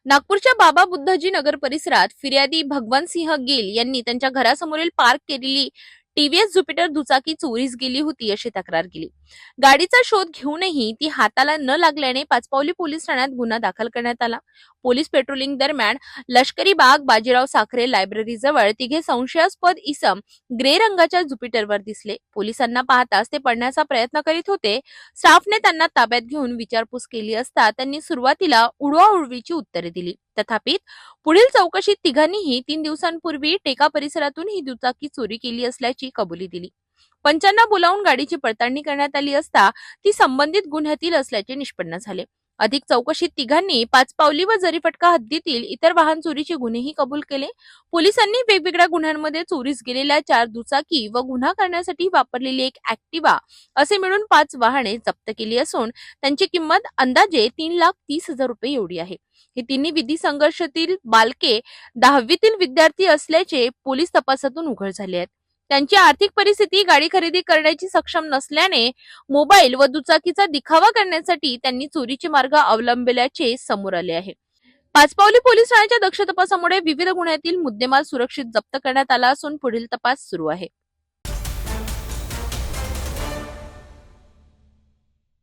नागपूरच्या बाबा बुद्धाजी नगर परिसरात फिर्यादी भगवंत सिंह गेल यांनी त्यांच्या घरासमोरील पार्क केलेली टीव्हीएस ज्युपिटर दुचाकी चोरीस गेली होती अशी तक्रार केली। गाडीचा शोध घेऊनही ती हाताला न लागल्याने पाचपावली पोलीस ठाण्यात गुन्हा दाखल करण्यात आला। पोलीस पेट्रोलिंग दरम्यान लष्करी बाग बाजीराव साखरे लायब्ररी जवळ तिघे संशयास्पद इसम ग्रे रंगाच्या ज्युपिटरवर दिसले। पोलिसांना पाहताच ते पडण्याचा प्रयत्न करीत होते। स्टाफने त्यांना ताब्यात घेऊन विचारपूस केली असता त्यांनी सुरुवातीला उडवाउडवीची उत्तरे दिली। तथापि पुढील चौकशीत तिघांनीही 3 दिवसांपूर्वी टेका परिसरातून ही दुचाकी चोरी केली असल्याची कबुली दिली। पंचांना बोलावून गाडीची पडताळणी करण्यात आली असता ती संबंधित गुन्ह्यातील असल्याचे निष्पन्न झाले। अधिक चौकशीत तिघांनी पाचपावली व जरीफटका हद्दीतील इतर वाहन चोरीचे गुन्हेही कबूल केले। पोलिसांनी वेगवेगळ्या गुन्ह्यांमध्ये चोरीस गेलेल्या 4 दुचाकी व गुन्हा करण्यासाठी वापरलेली एक ऍक्टिवा असे मिळून 5 वाहने जप्त केली असून त्यांची किंमत अंदाजे 3,30,000 रुपये एवढी आहे। हे तिन्ही विधी संघर्षातील बालके 10वीतील विद्यार्थी असल्याचे पोलीस तपासातून उघड झाले आहेत। त्यांची आर्थिक परिस्थिती गाडी खरेदी करण्याची सक्षम नसल्याने मोबाईल व दुचाकीचा दिखावा करण्यासाठी त्यांनी चोरीचे मार्ग अवलंबिल्याचे समोर आले आहे। पाचपावली पोलीस ठाण्याच्या दक्ष तपासामुळे विविध गुन्ह्यातील मुद्देमाल सुरक्षित जप्त करण्यात आला असून पुढील तपास सुरू आहे।